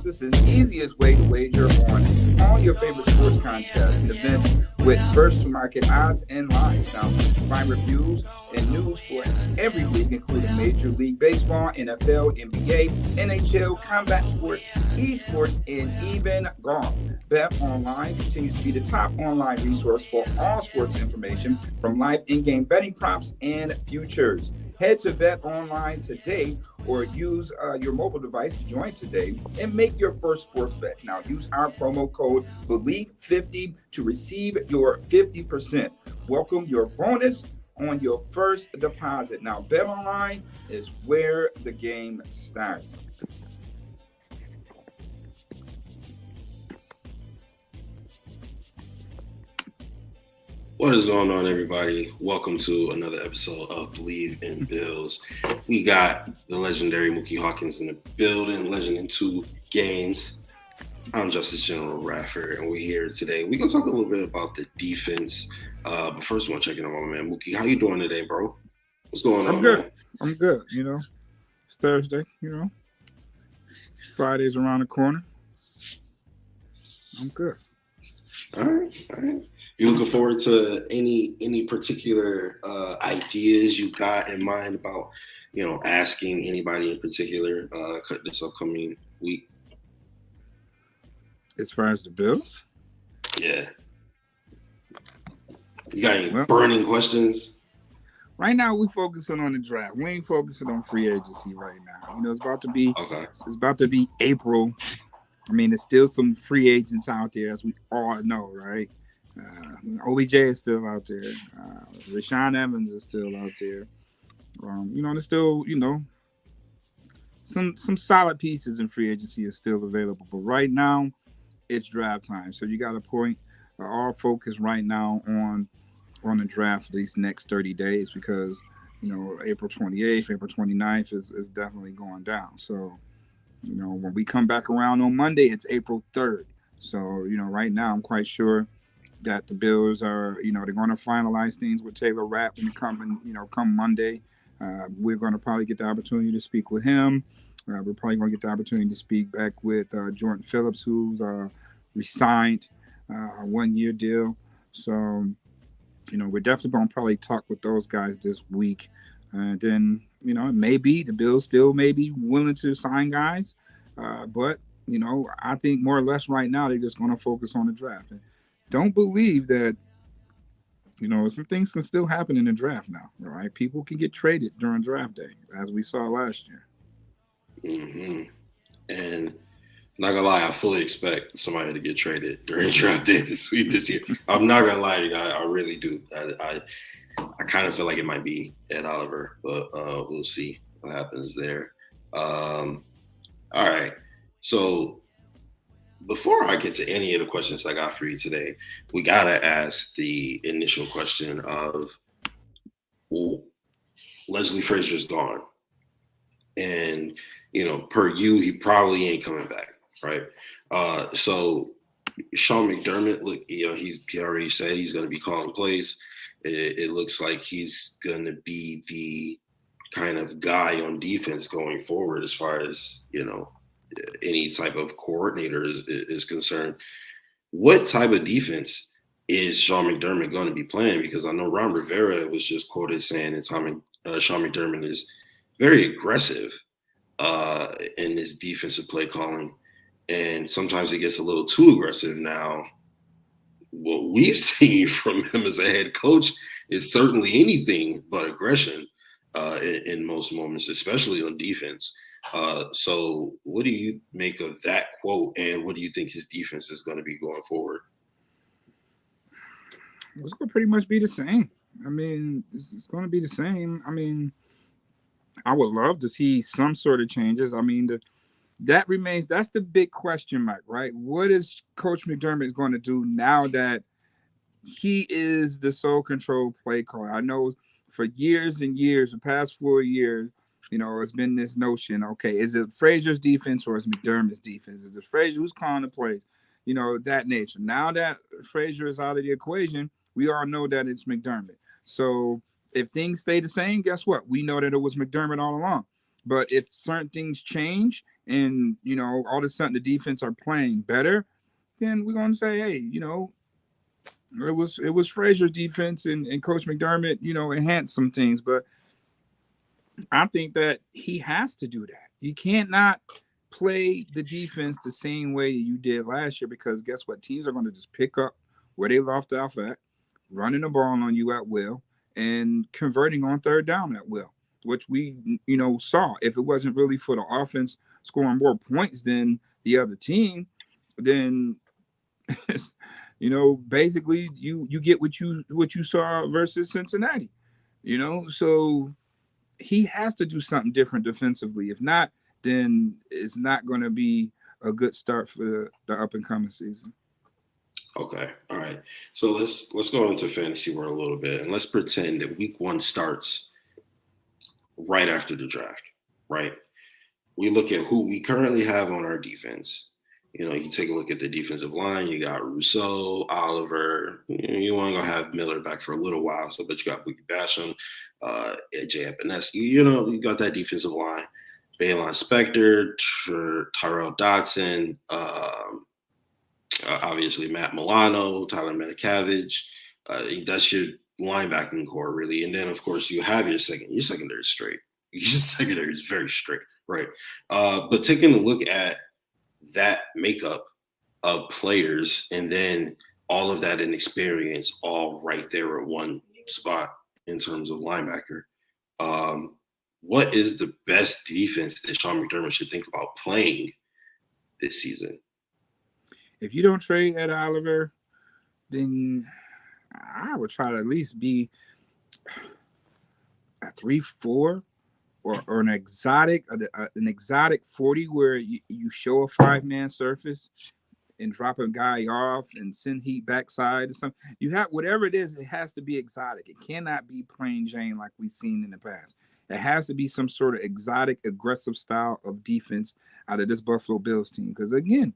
Justus is the easiest way to wager on all your favorite sports contests and events with first-to-market odds and lines. Now, find reviews and news for every league, including Major League Baseball, NFL, NBA, NHL, combat sports, esports, and even golf. Bet Online continues to be the top online resource for all sports information, from live in-game betting props and futures. Head to Bet Online today or use your mobile device to join today and make your first sports bet. Now, use our promo code Bleav50 to receive your 50%. Welcome your bonus on your first deposit. Now, Bet Online is where the game starts. What is going on, everybody? Welcome to another episode of Bleav in Bills. We got the legendary Muki Hawkins in the building, legend in 2 games. I'm Justice General Rafford, and we're here today. We're going to talk a little bit about the defense. But first, I want to check in on my man, Muki. How you doing today, bro? What's going on, I'm good. Man? I'm good. It's Thursday, Friday's around the corner. I'm good. All right. You looking forward to any particular ideas you got in mind about, asking anybody in particular this upcoming week? As far as the Bills? Yeah. You got any burning questions? Right now, we're focusing on the draft. We ain't focusing on free agency right now. It's about to be It's about to be April. I mean, there's still some free agents out there, as we all know, right? OBJ is still out there. Rashaan Evans is still out there. There's still, some solid pieces in free agency is still available. But right now, it's draft time. So you got to point our focus right now on the draft for these next 30 days because, April 28th, April 29th is definitely going down. So, when we come back around on Monday, it's April 3rd. So, right now I'm quite sure that the Bills are, they're going to finalize things with Taylor Rapp and come Monday. We're going to probably get the opportunity to speak with him. We're probably going to get the opportunity to speak back with Jordan Phillips, who's resigned a 1-year deal. So, we're definitely going to probably talk with those guys this week. And then, it may be the Bills still may be willing to sign guys. But, I think more or less right now they're just going to focus on the draft. And don't believe that, some things can still happen in the draft now, all right? People can get traded during draft day, as we saw last year. Mm-hmm. And not gonna lie, I fully expect somebody to get traded during draft day this year. I'm not gonna lie to you, I really do. I kind of feel like it might be Ed Oliver, but we'll see what happens there. All right. So before I get to any of the questions I got for you today, we gotta ask the initial question of, Leslie Frazier's gone. And, per you, he probably ain't coming back, right? So Sean McDermott, look, he already said he's going to be calling plays. It looks like he's going to be the kind of guy on defense going forward as far as, any type of coordinator is concerned. What type of defense is Sean McDermott going to be playing? Because I know Ron Rivera was just quoted saying that Sean McDermott is very aggressive in his defensive play calling. And sometimes it gets a little too aggressive. Now, what we've seen from him as a head coach is certainly anything but aggression in most moments, especially on defense. So what do you make of that quote, and what do you think his defense is going to be going forward? It's going to pretty much be the same. I mean, it's going to be the same. I mean, I would love to see some sort of changes. I mean, that's the big question mark, right? What is Coach McDermott going to do now that he is the sole control play caller? I know for years and years, the past 4 years, it's been this notion, okay, is it Frazier's defense or is McDermott's defense? Is it Frazier who's calling the plays? That nature. Now that Frazier is out of the equation, we all know that it's McDermott. So if things stay the same, guess what? We know that it was McDermott all along. But if certain things change and, all of a sudden the defense are playing better, then we're going to say, hey, it was Frazier's defense and Coach McDermott, enhanced some things. But I think that he has to do that. You can't not play the defense the same way you did last year, because guess what? Teams are going to just pick up where they left off at, running the ball on you at will, and converting on third down at will, which we, saw. If it wasn't really for the offense scoring more points than the other team, then basically you get what you saw versus Cincinnati. So he has to do something different defensively. If not, then it's not going to be a good start for the up and coming season. Okay. All right. So let's go into fantasy world a little bit, and let's pretend that week 1 starts right after the draft, right? We look at who we currently have on our defense. You take a look at the defensive line. You got Rousseau, Oliver. You want to have Miller back for a little while, but you got Muki Basham, Jay Epineski. You got that defensive line. Baylon Spector, Tyrell Dodson, obviously Matt Milano, Tyler Metakavich. That's your linebacking core, really. And then, of course, you have your secondary is straight. Your secondary is very straight, right? But taking a look at that makeup of players, and then all of that inexperience all right there at one spot in terms of linebacker. What is the best defense that Sean McDermott should think about playing this season? If you don't trade Ed Oliver, then I would try to at least be a 3-4 or an exotic 40 where you show a 5-man surface and drop a guy off and send heat backside or something. You have whatever it is, it has to be exotic. It cannot be plain Jane like we've seen in the past. It has to be some sort of exotic, aggressive style of defense out of this Buffalo Bills team. Because again,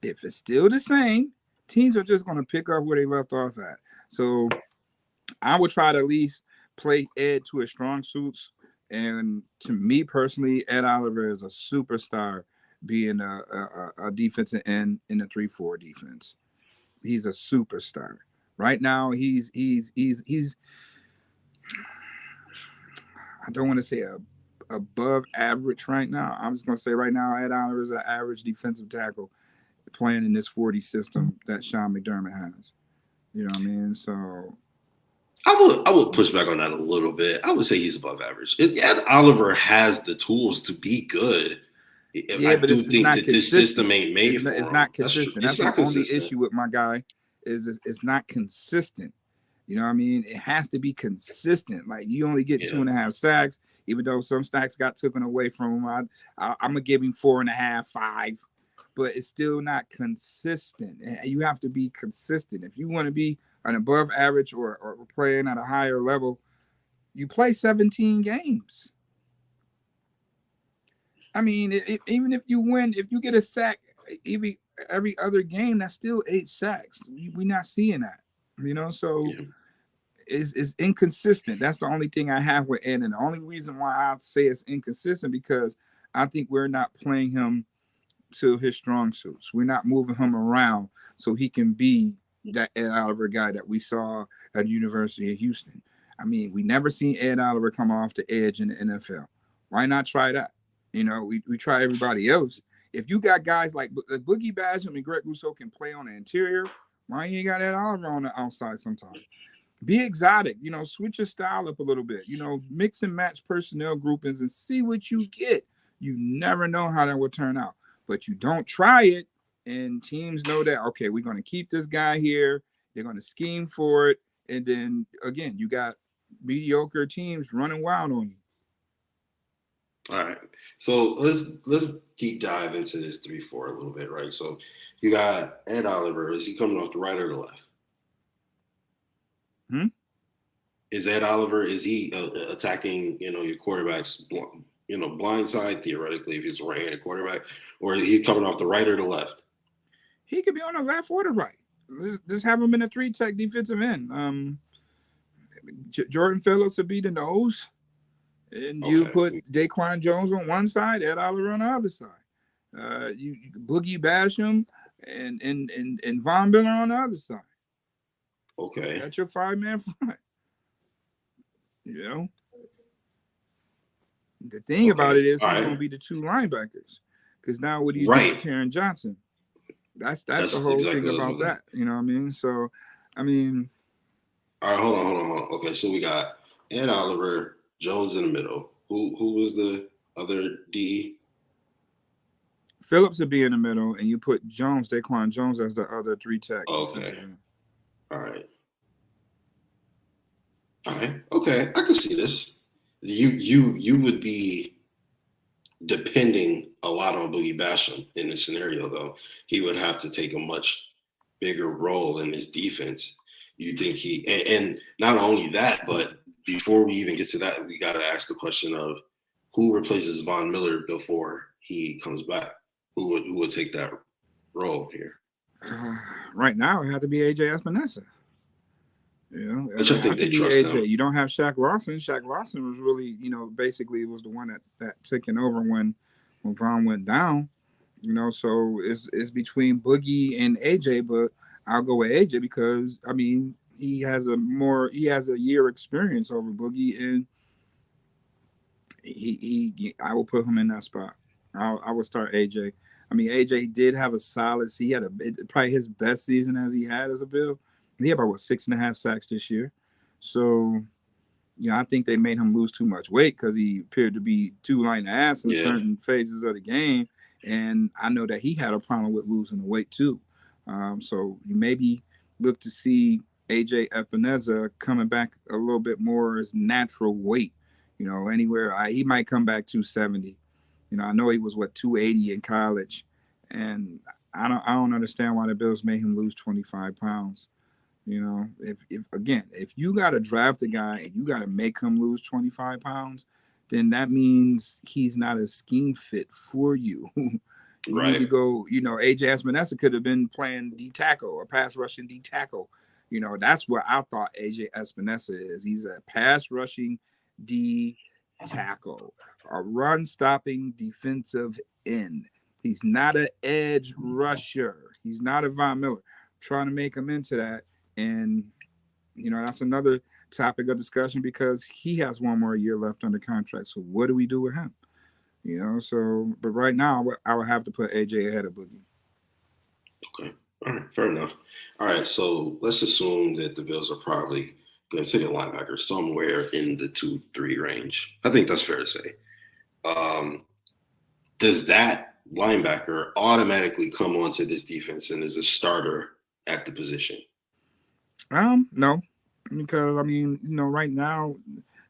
if it's still the same, teams are just going to pick up where they left off at. So I would try to at least play Ed to his strong suits. And to me personally, Ed Oliver is a superstar, being a defensive end in the 3-4 defense. He's a superstar. Right now, he's I don't want to say above average right now. I'm just going to say right now, Ed Oliver is an average defensive tackle playing in this 40 system that Sean McDermott has. You know what I mean? So I would push back on that a little bit. I would say he's above average. Ed Oliver has the tools to be good. Yeah, I but do think that this system ain't made for him. It's not consistent. That's the only issue with my guy is it's not consistent. You know what I mean? It has to be consistent. Like, you only get 2.5 sacks, even though some sacks got taken away from him. I'm going to give him 4.5, 5. But it's still not consistent. You have to be consistent. If you want to be an above average or playing at a higher level, you play 17 games. I mean, even if you win, if you get a sack every other game, that's still 8 sacks. We're not seeing that, So it's inconsistent. That's the only thing I have with Ed, and the only reason why I say it's inconsistent because I think we're not playing him to his strong suits. We're not moving him around so he can be that Ed Oliver guy that we saw at the University of Houston. I mean, we never seen Ed Oliver come off the edge in the NFL. Why not try that? We try everybody else. If you got guys like Boogie Basham and Greg Rousseau can play on the interior, why you ain't got Ed Oliver on the outside sometimes? Be exotic, switch your style up a little bit, mix and match personnel groupings and see what you get. You never know how that will turn out. But you don't try it, and teams know that, okay, we're going to keep this guy here. They're going to scheme for it. And then, again, you got mediocre teams running wild on you. All right. So let's deep dive into this 3-4 a little bit, right? So you got Ed Oliver. Is he coming off the right or the left? Is Ed Oliver, is he attacking, your quarterback's blind side, theoretically, if he's a right-handed quarterback, or is he coming off the right or the left? He could be on the left or the right. Just have him in a 3-tech defensive end. Jordan Phillips would be the nose. And you Okay. put Daquan Jones on one side, Ed Oliver on the other side. You Boogie Basham and Von Miller on the other side. Okay. That's your 5-man front. You know, the thing about Okay. it is All who's going right. to be the two linebackers? Because now, what do you do with Right. Taron Johnson? That's the That's whole exactly thing what I was about going to say. that. You know what I mean? So, I mean, All right. Hold on. Okay. So we got Ed Oliver, Jones in the middle. Who was the other DE? Phillips would be in the middle, and you put Jones, Daquan Jones, as the other 3 tech defensive Okay. end. All right. All right. Okay. I can see this. You would be depending a lot on Boogie Basham in this scenario, though. He would have to take a much bigger role in his defense. You think and not only that, but before we even get to that, we got to ask the question of who replaces Von Miller before he comes back. Who would take that role here? Right now, it had to be AJ Espinosa. You know, Which I it think had to they be trust AJ. him. You don't have Shaq Lawson. Shaq Lawson was really, basically was the one that taken over when Vaughn went down. So it's between Boogie and AJ, but I'll go with AJ because I mean he has a year experience over Boogie, and I will put him in that spot. I will start AJ. I mean, AJ did have a solid. He had probably his best season as he had as a Bill. He had about 6.5 sacks this year. So I think they made him lose too much weight because he appeared to be too light in the ass in Yeah. certain phases of the game. And I know that he had a problem with losing the weight too. So you maybe look to see AJ Epineza coming back a little bit more as natural weight. Anywhere he might come back 270. I know he was 280 in college, and I don't understand why the Bills made him lose 25 pounds. If you got to draft a guy and you got to make him lose 25 pounds, then that means he's not a scheme fit for you. You need to Right. go, AJ Espinosa could have been playing D tackle or pass rushing D tackle. That's what I thought AJ Espinosa is. He's a pass rushing D tackle, a run stopping defensive end. He's not an edge rusher. He's not a Von Miller. I'm trying to make him into that. And, that's another topic of discussion because he has one more year left under contract. So what do we do with him? But right now, I would have to put AJ ahead of Boogie. Okay. All right. Fair enough. All right. So let's assume that the Bills are probably going to take a linebacker somewhere in the 2-3 range. I think that's fair to say. Does that linebacker automatically come onto this defense and is a starter at the position? No, because I mean, right now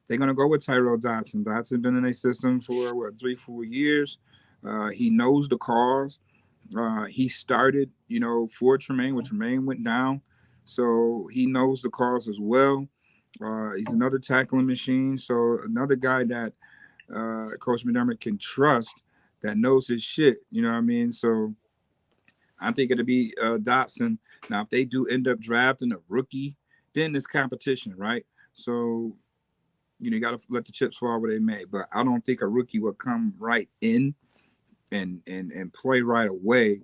they're gonna go with Tyrell Dodson. Dodson been in a system for 3-4 years. He knows the cause. He started, for Tremaine when Tremaine went down, so he knows the cause as well. He's another tackling machine, so another guy that Coach Mcdermott can trust that knows his shit. You know what I mean? So I think it'll be Dobson. Now, if they do end up drafting a rookie, then it's competition, right? So, you got to let the chips fall where they may. But I don't think a rookie will come right in and play right away,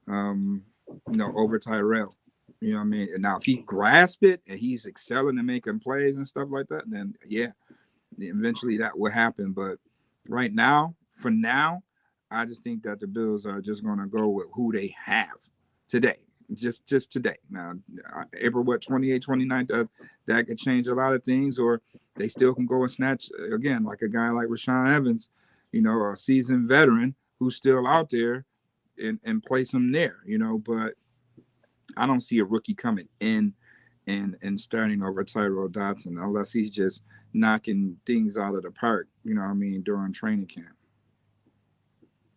over Tyrell. You know what I mean? And now, if he grasps it and he's excelling and making plays and stuff like that, then yeah, eventually that will happen. But right now, for now, I just think that the Bills are just going to go with who they have today. Just today. Now, April 28th, 29th, that could change a lot of things, or they still can go and snatch, again, like a guy like Rashaan Evans, a seasoned veteran who's still out there and place him there, but I don't see a rookie coming in and starting over Tyrell Dodson unless he's just knocking things out of the park, during training camp.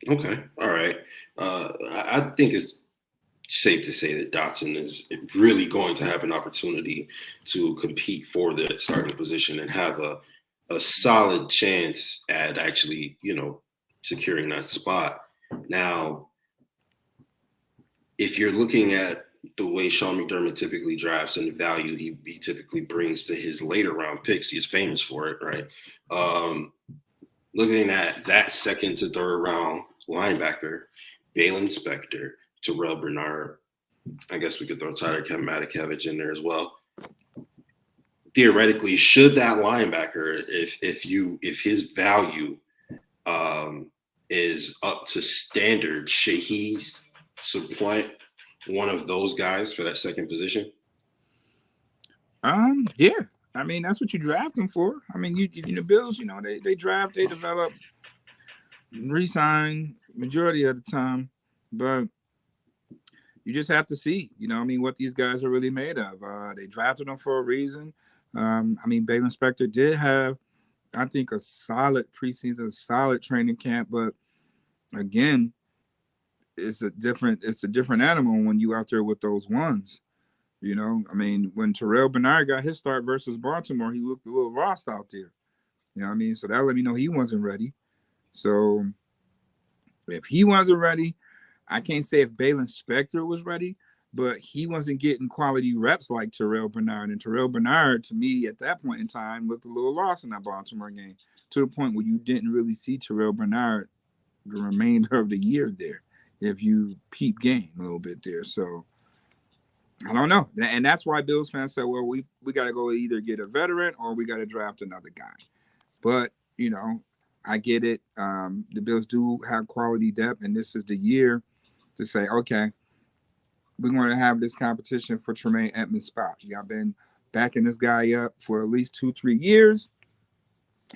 Okay. All right. I think it's safe to say that Dotson is really going to have an opportunity to compete for the starting position and have a solid chance at actually, securing that spot. Now, if you're looking at the way Sean McDermott typically drafts and the value he typically brings to his later round picks. He's famous for it, right? Looking at that second to third round linebacker, Balen Spector, Terrell Bernard, I guess we could throw Tyler Matakevich in there as well. Theoretically, should that linebacker, if his value is up to standard, should he supplant one of those guys for that second position? Yeah. I mean, that's what you draft them for. I mean, you Bills, they draft, they develop, resign majority of the time, but you just have to see, what these guys are really made of. They drafted them for a reason. I mean, Balen Spector did have, I think, a solid preseason, a solid training camp, but again, it's a different animal when you out there with those ones. I mean, when Terrell Bernard got his start versus Baltimore, he looked a little lost out there. You know what I mean? So that let me know he wasn't ready. So if he wasn't ready, I can't say if Balen Spector was ready, but he wasn't getting quality reps like Terrell Bernard. And Terrell Bernard, to me, at that point in time, looked a little lost in that Baltimore game, to the point where you didn't really see Terrell Bernard the remainder of the year there, if you peep game a little bit there. So I don't know. And that's why Bills fans said, well, we got to go either get a veteran or we got to draft another guy. But, I get it. The Bills do have quality depth, and this is the year to say, okay, we're going to have this competition for Tremaine Edmonds' spot. Y'all been backing this guy up for at least 2-3 years.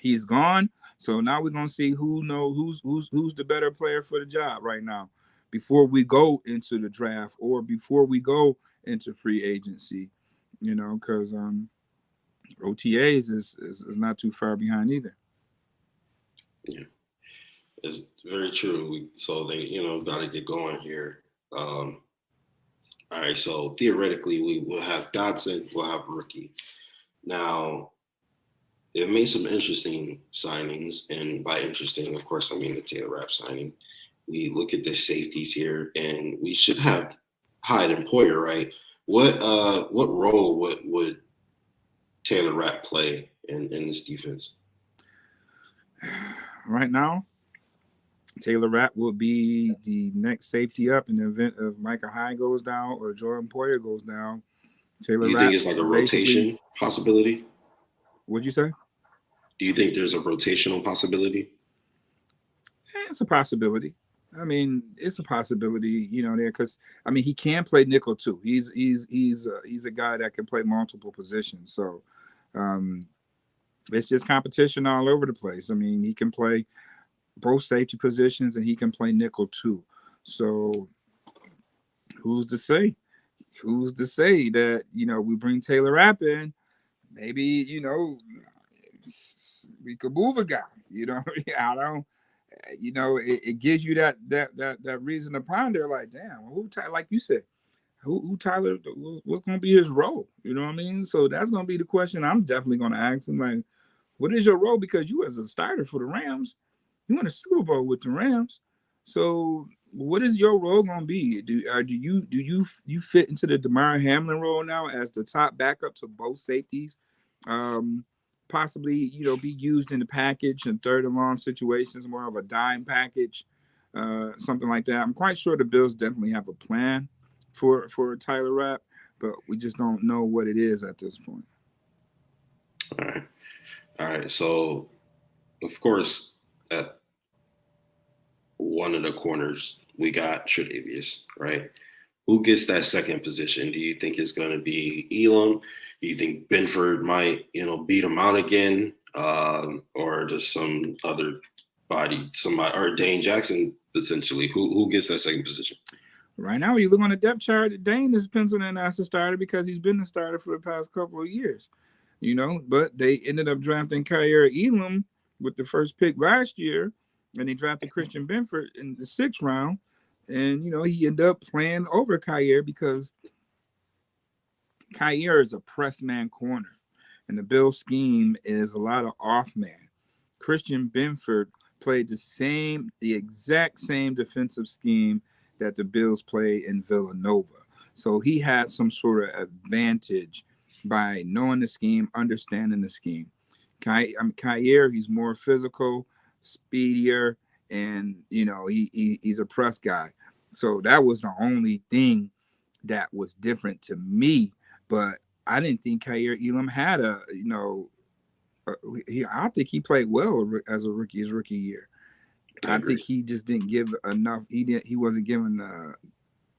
He's gone. So now we're going to see who's the better player for the job right now before we go into the draft or before we go into free agency, because OTAs is not too far behind either. Yeah, it's very true. So they, got to get going here. All right, so theoretically, we will have Dodson, we'll have Rookie. Now, they've made some interesting signings, and by interesting, of course, I mean the Taylor Rapp signing. We look at the safeties here, and we should have Hyde and Poyer, right? What role would Taylor Rapp play in this defense? Right now, Taylor Rapp will be the next safety up in the event of Micah Hyde goes down or Jordan Poyer goes down. Taylor Do you Rapp, think it's like a rotation possibility? What'd you say? Do you think there's a rotational possibility? It's a possibility. I mean, it's a possibility, there, because I mean he can play nickel too. He's a guy that can play multiple positions. So it's just competition all over the place. I mean, he can play both safety positions and he can play nickel too. So who's to say? Who's to say that we bring Taylor Rapp in? Maybe we could move a guy. I don't. It gives you that reason to ponder. Like, damn, like you said, who Tyler? What's going to be his role? You know what I mean? So that's going to be the question I'm definitely going to ask him. Like, what is your role? Because you as a starter for the Rams, you won a Super Bowl with the Rams. So what is your role going to be? Do you fit into the Damar Hamlin role now as the top backup to both safeties? Possibly, be used in the package and third and long situations, more of a dime package, something like that. I'm quite sure the Bills definitely have a plan for Tyler Rapp, but we just don't know what it is at this point. All right. So, of course, at one of the corners, we got Tre'Davious, right? Who gets that second position? Do you think it's going to be Elam? Do you think Benford might, beat him out again, or just some other body, somebody, or Dane Jackson potentially? Who gets that second position? Right now, when you look on the depth chart, Dane is penciled in as a starter because he's been the starter for the past couple of years, But they ended up drafting Kaiir Elam with the first pick last year, and they drafted Christian Benford in the 6th round. And, he ended up playing over Kaiir because Kaiir is a press man corner, and the Bill scheme is a lot of off man. Christian Benford played the exact same defensive scheme that the Bills play in Villanova. So he had some sort of advantage by knowing the scheme, understanding the scheme. Kyer, he's more physical, speedier, and he's a press guy. So that was the only thing that was different to me. But I didn't think Kyer Elam had I think he played well as a rookie his rookie year. I I think agree. he just didn't give enough. He wasn't given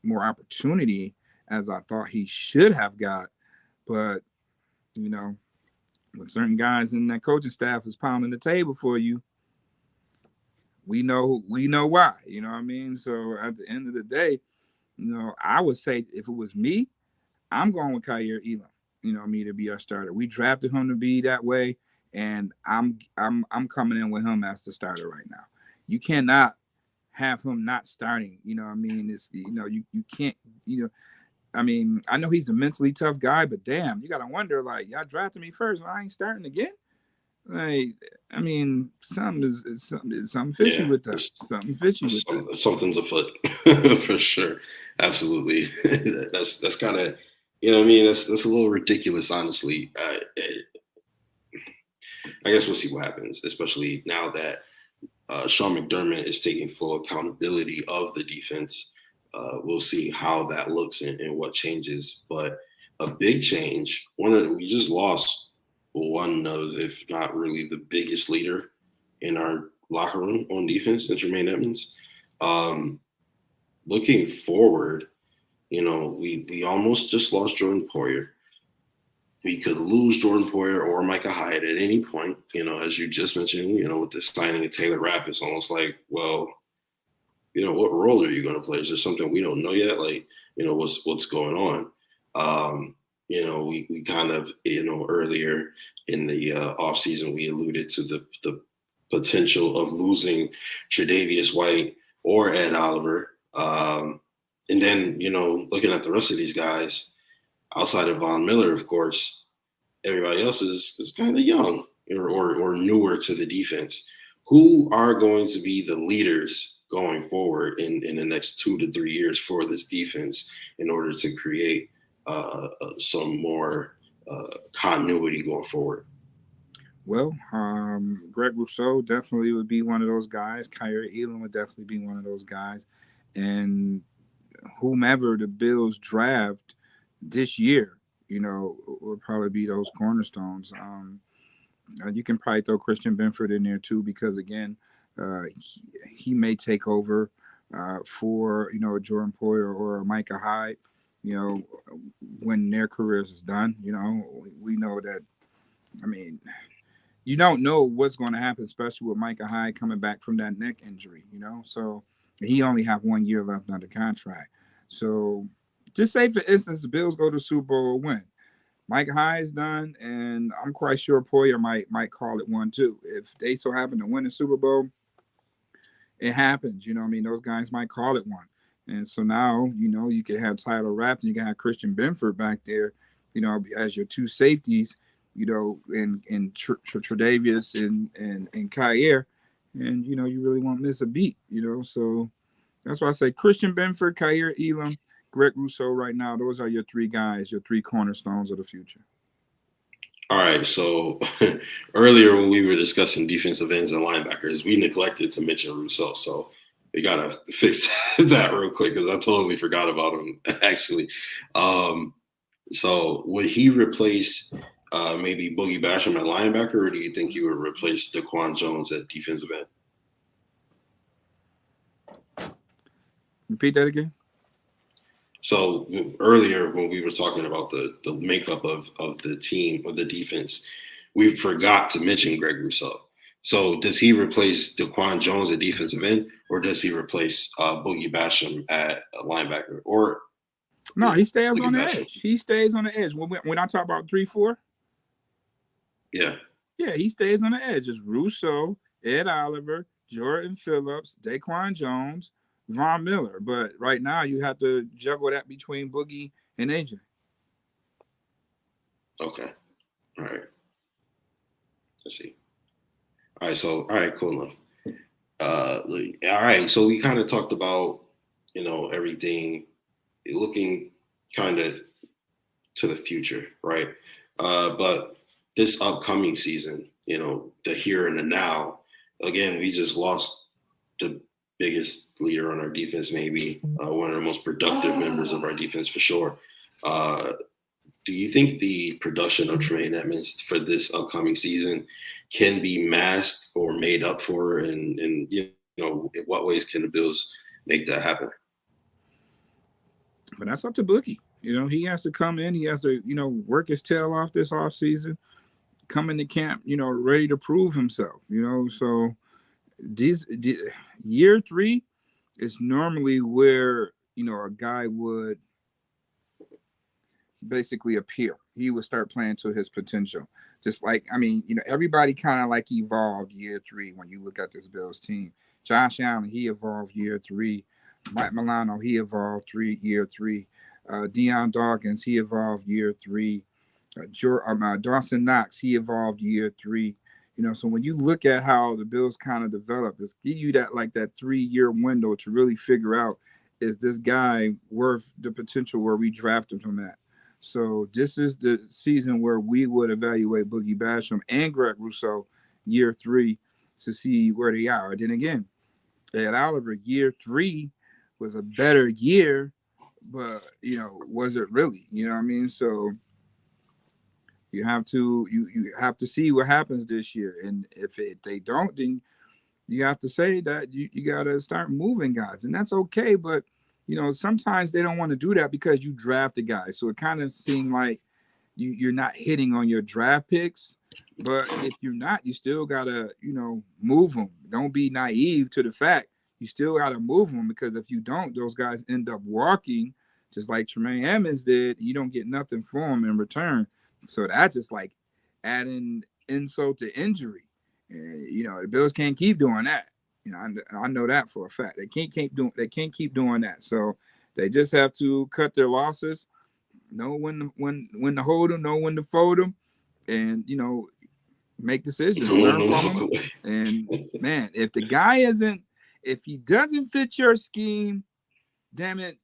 more opportunity as I thought he should have got. But you know, when certain guys in that coaching staff is pounding the table for you, we know why. You know what I mean? So at the end of the day, I would say if it was me, I'm going with Kyer Elam. Me to be our starter. We drafted him to be that way, and I'm coming in with him as the starter right now. You cannot have him not starting. You know what I mean? It's you can't I mean, I know he's a mentally tough guy, but damn, you gotta wonder, like, y'all drafted me first, and I ain't starting again. Like, I mean, something fishy Yeah, with that. Something fishy with that. something's afoot for sure. Absolutely. That's kind of, I mean, that's a little ridiculous, honestly. I guess we'll see what happens, especially now that Sean McDermott is taking full accountability of the defense. We'll see how that looks and what changes. But a big change. We just lost one of, if not really the biggest leader in our locker room on defense, and Jermaine Edmonds. Um, Looking forward, we almost just lost Jordan Poyer. We could lose Jordan Poyer or Micah Hyde at any point, as you just mentioned, with the signing of Taylor Rapp, it's almost like, well, what role are you going to play? Is there something we don't know yet? Like, what's going on? We kind of, earlier in the offseason, we alluded to the potential of losing Tre'Davious White or Ed Oliver. And then, looking at the rest of these guys, outside of Von Miller, of course, everybody else is kind of young or newer to the defense. Who are going to be the leaders going forward in the next 2 to 3 years for this defense in order to create some more continuity going forward? Well, Greg Rousseau definitely would be one of those guys. Kyer Elam would definitely be one of those guys, and whomever the Bills draft this year, will probably be those cornerstones. You can probably throw Christian Benford in there too, because again, he may take over for Jordan Poyer or Micah Hyde. You know, when their careers is done, we know that. I mean, you don't know what's going to happen, especially with Micah Hyde coming back from that neck injury. So he only have 1 year left under contract. So just say, for instance, the Bills go to the Super Bowl or win. Mike High is done, and I'm quite sure Poyer might call it one too. If they so happen to win the Super Bowl, it happens. I mean, those guys might call it one. And so now, you can have Tyler Rapp and you can have Christian Benford back there, as your two safeties, in Tre'Davious and Kyer. And, you really won't miss a beat, So that's why I say Christian Benford, Kyer Elam, Greg Rousseau right now. Those are your three guys, your three cornerstones of the future. All right. So earlier when we were discussing defensive ends and linebackers, we neglected to mention Rousseau. So we got to fix that real quick because I totally forgot about him, actually. So would he replace maybe Boogie Basham at linebacker, or do you think he would replace Daquan Jones at defensive end? Repeat that again. So earlier when we were talking about the makeup of the team, of the defense, we forgot to mention Greg Rousseau. So does he replace Daquan Jones at defensive end, or does he replace Boogie Basham at linebacker? Or no, he stays Boogie on the Basham. edge. He stays on the edge. When I talk about 3-4, yeah, he stays on the edge. It's Rousseau, Ed Oliver, Jordan Phillips, Daquan Jones, Von Miller. But right now you have to juggle that between Boogie and AJ. Okay. All right. Let's see. All right, cool enough. All right, so we kind of talked about, everything looking kind of to the future, right? But this upcoming season, the here and the now, again, we just lost the biggest leader on our defense, maybe one of the most productive members of our defense for sure. Do you think the production of Tremaine Edmonds for this upcoming season can be masked or made up for? And in what ways can the Bills make that happen? But that's up to Boogie. He has to come in. He has to, work his tail off this offseason, come into camp, ready to prove himself. So year 3 is normally where, a guy would basically appear. He would start playing to his potential. Just like, everybody kind of like evolved year 3 when you look at this Bills team. Josh Allen, he evolved year 3. Mike Milano, he evolved year 3. Deion Dawkins, he evolved year 3. Dawson Knox, he evolved year 3. So when you look at how the Bills kind of develop, it's give you that 3-year window to really figure out, is this guy worth the potential where we drafted him at? So this is the season where we would evaluate Boogie Basham and Greg Rousseau year 3 to see where they are. Then again, Ed Oliver, year 3 was a better year, but was it really? So you have to see what happens this year, and if they don't, then you have to say that you got to start moving guys, and that's okay. But sometimes they don't want to do that because you draft a guy, so it kind of seemed like you're not hitting on your draft picks. But if you're not, you still gotta move them. Don't be naive to the fact you still gotta move them, because if you don't, those guys end up walking, just like Tremaine Edmonds did. You don't get nothing for them in return. So that's just like adding insult to injury. And, the Bills can't keep doing that. I know that for a fact. They can't keep doing that. So they just have to cut their losses, know when to hold them, know when to fold them, and make decisions, learn from them. And man, if he doesn't fit your scheme, damn it,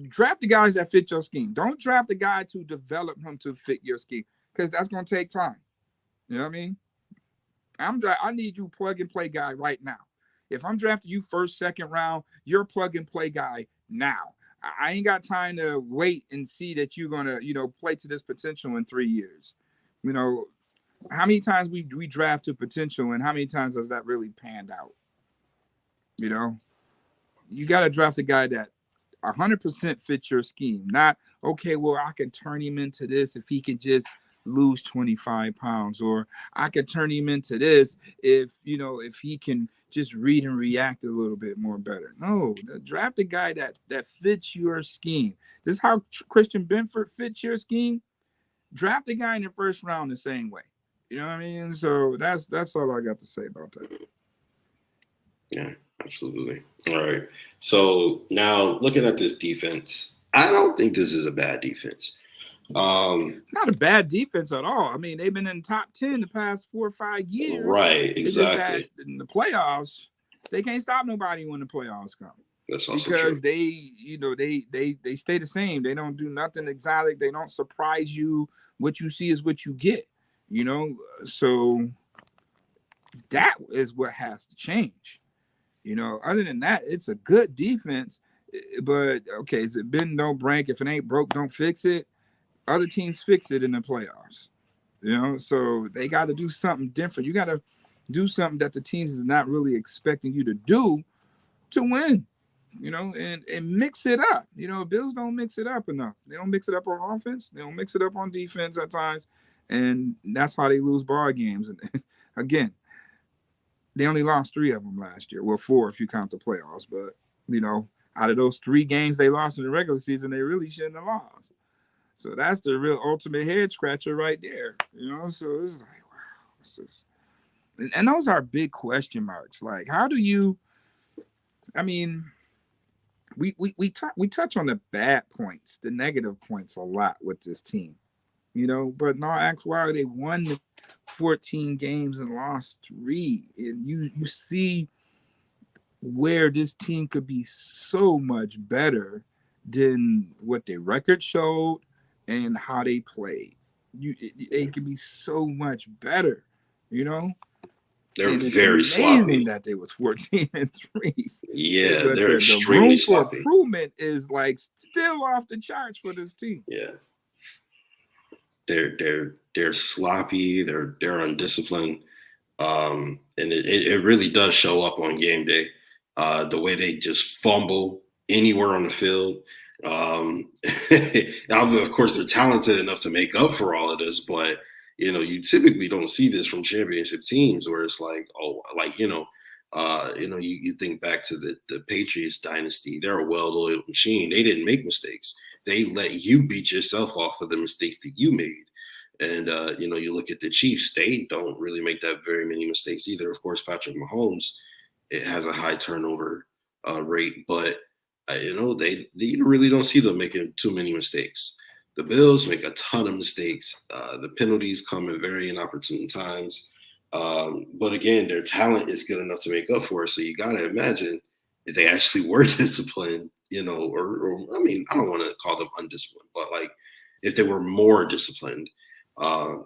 draft the guys that fit your scheme. Don't draft the guy to develop him to fit your scheme, because that's going to take time. You know what I mean? I need you plug and play guy right now. If I'm drafting you first, second round, you're plug and play guy now. I ain't got time to wait and see that you're going to, play to this potential in 3 years. How many times we draft to potential, and how many times has that really panned out? You got to draft a guy that 100% fits your scheme. Not, okay, well, I can turn him into this if he could just lose 25 pounds, or I could turn him into this if he can just read and react a little bit more better. No, draft a guy that fits your scheme. This is how Christian Benford fits your scheme. Draft a guy in the first round the same way. You know what I mean? So that's all I got to say about that. Yeah, absolutely. All right. So now looking at this defense, I don't think this is a bad defense. It's not a bad defense at all. I mean, they've been in top 10 the past 4 or 5 years. Right, exactly. It's just that in the playoffs, they can't stop nobody when the playoffs come. That's also because true. they stay the same. They don't do nothing exotic. They don't surprise you. What you see is what you get. So that is what has to change. Other than that, it's a good defense. But okay, is it bend, don't break? If it ain't broke, don't fix it. Other teams fix it in the playoffs. So they got to do something different. You got to do something that the teams is not really expecting you to do to win. And mix it up. Bills don't mix it up enough. They don't mix it up on offense. They don't mix it up on defense at times. And that's how they lose ball games. And again, they only lost 3 of them last year. Well, 4 if you count the playoffs. But, out of those 3 games they lost in the regular season, they really shouldn't have lost. So that's the real ultimate head scratcher right there. So it's like, wow, what's this? And those are big question marks. Like, how do you, we touch on the bad points, the negative points a lot with this team, but in all actuality, they won 14 games and lost 3. And you see where this team could be so much better than what their record showed and how they played. They Yeah. could be so much better, you know. They're And it's very amazing sloppy. that they was 14-3. Yeah, But they're the extremely room for sloppy. improvement is like still off the charts for this team. Yeah, they're sloppy. They're undisciplined. And it really does show up on game day. The way they just fumble anywhere on the field. Of course, they're talented enough to make up for all of this, but you typically don't see this from championship teams where it's like, oh, like you think back to the Patriots dynasty. They're a well-oiled machine. They didn't make mistakes. They let you beat yourself off of the mistakes that you made. And you look at the Chiefs; they don't really make that very many mistakes either. Of course, Patrick Mahomes, it has a high turnover rate, but they really don't see them making too many mistakes. The Bills make a ton of mistakes. The penalties come at very inopportune times, but again, their talent is good enough to make up for it. So you got to imagine if they actually were disciplined, or I mean, I don't want to call them undisciplined, but like if they were more disciplined uh,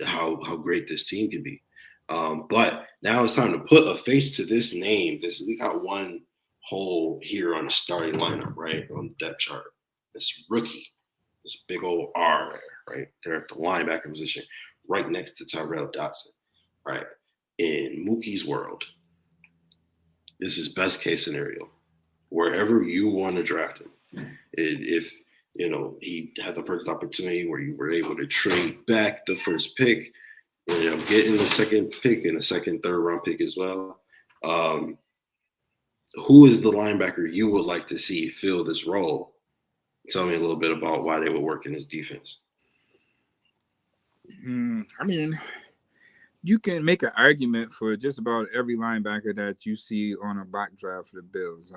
how great this team can be. But now it's time to put a face to this name. We got one hole here on the starting lineup, right, on the depth chart. This rookie, this big old R there, right? They're at the linebacker position, right next to Tyrell Dodson, right? In Mookie's world, this is best case scenario. Wherever you want to draft him, if he had the perfect opportunity where you were able to trade back the first pick, getting the second pick and the second, third round pick as well. Who is the linebacker you would like to see fill this role? Tell me a little bit about why they would work in this defense. I mean, you can make an argument for just about every linebacker that you see on a mock draft for the Bills.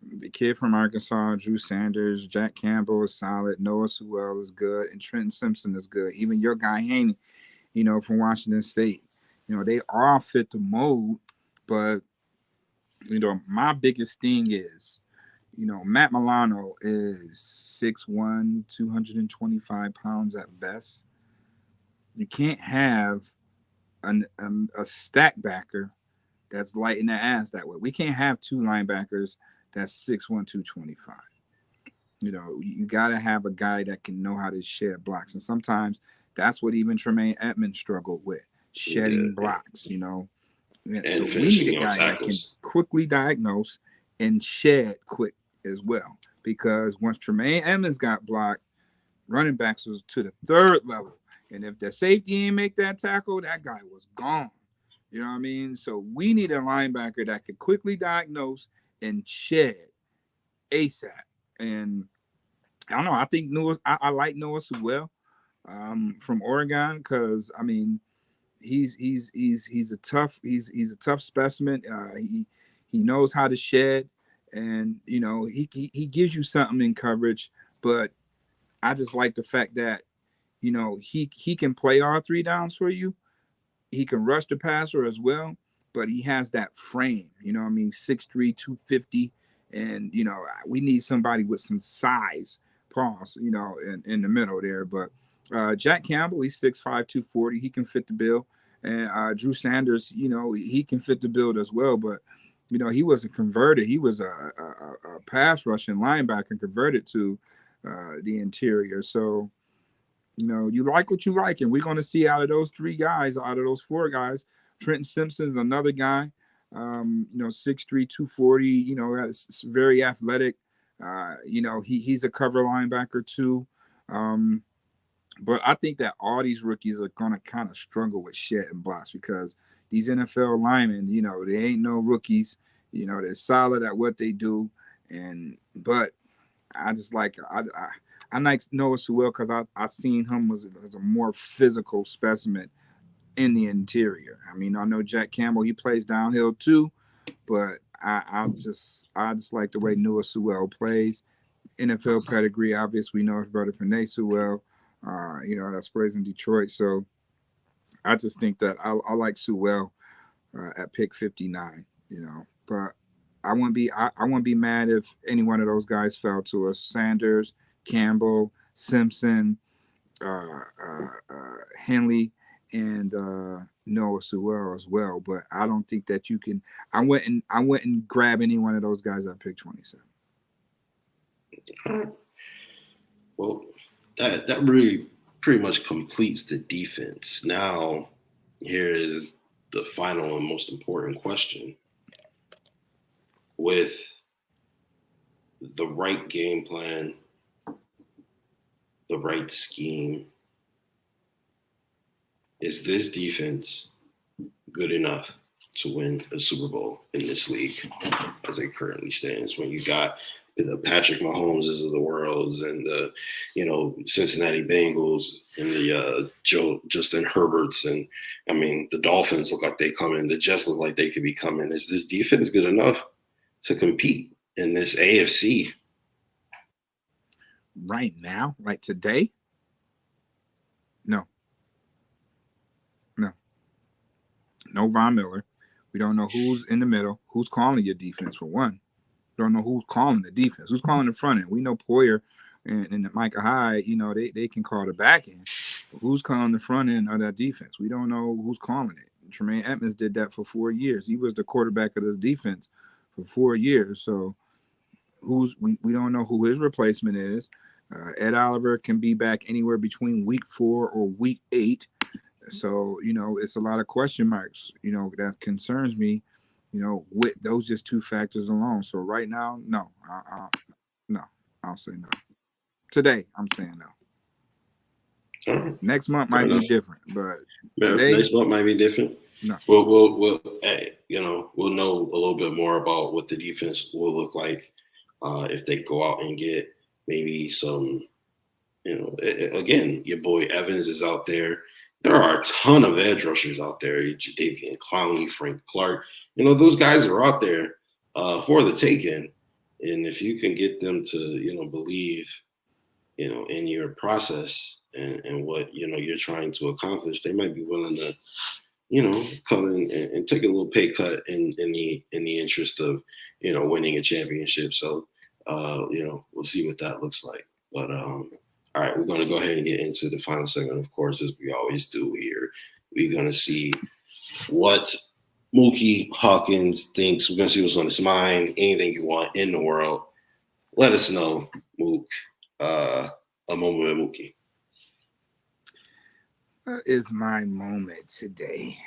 The kid from Arkansas, Drew Sanders, Jack Campbell is solid. Noah Sewell is good, and Trenton Simpson is good. Even your guy Haney, from Washington State. They all fit the mold, but my biggest thing is, Matt Milano is 6'1", 225 pounds at best. You can't have a stack backer that's light in the ass that way. We can't have two linebackers that's 6'1", 225. You got to have a guy that can know how to shed blocks. And sometimes that's what even Tremaine Edmonds struggled with, shedding Yeah, blocks, And so and we need a finishing on guy that can tackles. quickly diagnose and shed quick as well. Because once Tremaine Edmonds got blocked, running backs was to the third level. And if the safety didn't make that tackle, that guy was gone. You know what I mean? So we need a linebacker that could quickly diagnose and shed ASAP. And I don't know. I think I like Noah Sewell from Oregon because I mean he's a tough specimen. He knows how to shed, and he gives you something in coverage. But I just like the fact that he can play all three downs for you. He can rush the passer as well, but he has that frame. I mean, 6'3", 250, and we need somebody with some size. Pause. In the middle there, but Jack Campbell, he's 6'5", 240. He can fit the bill, and Drew Sanders, he can fit the bill as well. But he wasn't converted. He was a pass rushing linebacker converted to the interior. So you like what you like, and we're going to see out of those three guys, out of those four guys. Trenton Simpson is another guy, 6'3", 240. That's very athletic. He's a cover linebacker too. But I think that all these rookies are going to kind of struggle with shedding blocks because these NFL linemen, they ain't no rookies. They're solid at what they do, but I just I like Noah Sewell because I seen him as a more physical specimen in the interior. I mean, I know Jack Campbell, he plays downhill too, but I just like the way Noah Sewell plays. NFL pedigree, obviously we know his brother Panay Sewell, that plays in Detroit. So I just think that I like Sewell at pick 59, but I wouldn't be mad if any one of those guys fell to us. Sanders, Campbell, Simpson, Henley, and Noah Sewell as well. But I don't think that you can. I wouldn't grab any one of those guys at pick 27. Well, that really pretty much completes the defense. Now, here is the final and most important question. With the right game plan, the right scheme, is this defense good enough to win a Super Bowl in this league as it currently stands? When you got the Patrick Mahomeses of the worlds and the, Cincinnati Bengals and the Justin Herberts, and I mean the Dolphins look like they coming. The Jets look like they could be coming. Is this defense good enough to compete in this AFC? Right now, like today, no. No Von Miller. We don't know who's in the middle, who's calling your defense for one. We don't know who's calling the defense, who's calling the front end. We know Poyer and Micah Hyde, they can call the back end. But who's calling the front end of that defense? We don't know who's calling it. Tremaine Edmonds did that for 4 years. He was the quarterback of this defense for 4 years. So we don't know who his replacement is. Ed Oliver can be back anywhere between week 4 or week 8. So, it's a lot of question marks, that concerns me, with those just two factors alone. So right now, no, I'll say no. Today, I'm saying no. Right. Next month might be different, but today, next month might be different. No. We'll know a little bit more about what the defense will look like if they go out and get maybe some, again, your boy Evans is out there. There are a ton of edge rushers out there. Jadeveon Clowney, Frank Clark. Those guys are out there for the taking. And if you can get them to, Bleav, in your process and what, you're trying to accomplish, they might be willing to, come in and take a little pay cut in the interest of, winning a championship. So, we'll see what that looks like. But, all right, we're going to go ahead and get into the final segment, of course, as we always do here. We're going to see what Muki Hawkins thinks. We're going to see what's on his mind. Anything you want in the world, let us know, Mook. A moment with Muki. What is my moment today?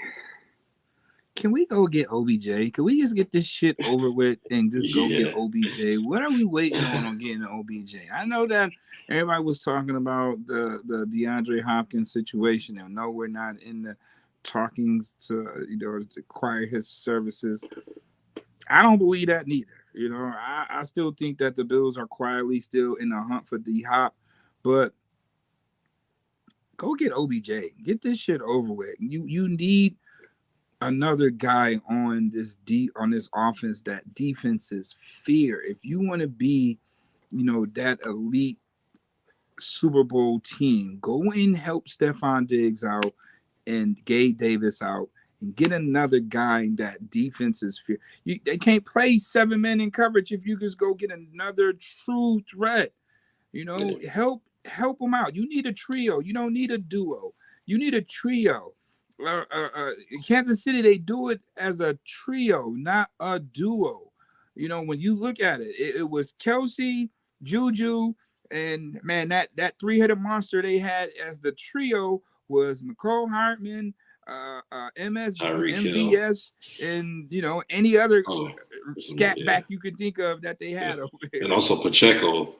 Can we go get OBJ? Can we just get this shit over with and just go get OBJ? What are we waiting on getting OBJ? I know that everybody was talking about the DeAndre Hopkins situation, and no, we're not in the talkings to acquire his services. I don't believe that neither. I still think that the Bills are quietly still in the hunt for D-Hop, but go get OBJ. Get this shit over with. You need another guy on this offense that defenses fear. If you want to be, that elite Super Bowl team, go and help Stephon Diggs out and Gabe Davis out and get another guy that defenses fear. They can't play 7 men in coverage if you just go get another true threat. Help them out. You need a trio. You don't need a duo. You need a trio. Kansas City, they do it as a trio, not a duo. When you look at it, it was Kelsey, Juju, and man, that three-headed monster they had as the trio was McCole Hartman, MVS, and any other scat back you could think of that they had over there. And also Pacheco.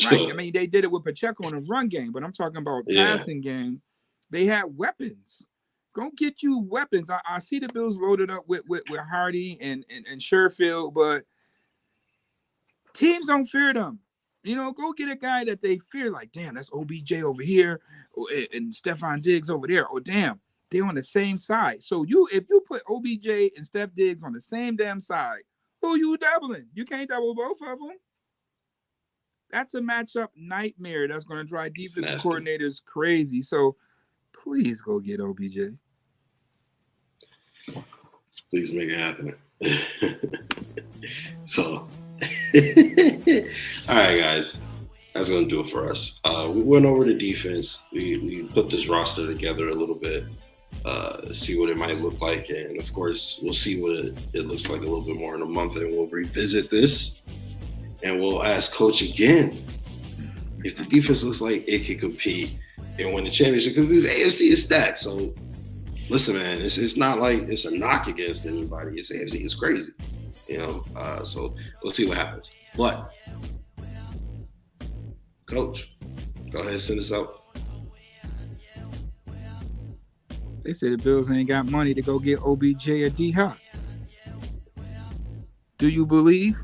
Right. I mean, they did it with Pacheco in the run game, but I'm talking about passing game. They had weapons. Go get you weapons. I see the Bills loaded up with Hardy and Sherfield, but teams don't fear them. Go get a guy that they fear. Like, damn, that's OBJ over here, and Stephon Diggs over there. Oh, damn, they're on the same side. So if you put OBJ and Steph Diggs on the same damn side, who you doubling? You can't double both of them. That's a matchup nightmare. That's going to drive defensive coordinators crazy. So please go get OBJ. Please make it happen. So, all right, guys, that's gonna do it for us. We went over the defense. We put this roster together a little bit, see what it might look like, and of course, we'll see what it looks like a little bit more in a month, and we'll revisit this, and we'll ask Coach again if the defense looks like it can compete and win the championship, because this AFC is stacked. So, listen, man, it's not like it's a knock against anybody. It's AFC is crazy, So we'll see what happens. But, Coach, go ahead and send us out. They say the Bills ain't got money to go get OBJ or D-Hop. Do you Bleav?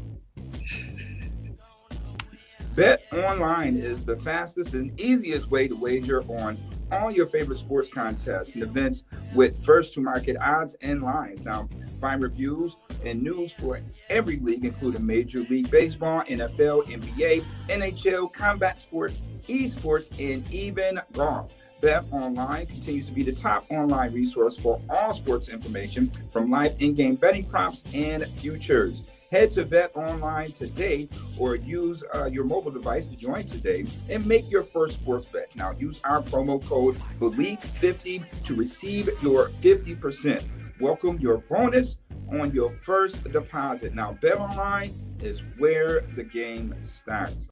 Bet Online is the fastest and easiest way to wager on all your favorite sports contests and events with first-to-market odds and lines. Now, find reviews and news for every league, including Major League Baseball, NFL, NBA, NHL, combat sports, esports, and even golf. Bet Online continues to be the top online resource for all sports information, from live in-game betting props and futures. Head to Bet Online today or use your mobile device to join today and make your first sports bet. Now, use our promo code Bleav50 to receive your 50%. Welcome your bonus on your first deposit. Now, Bet Online is where the game starts.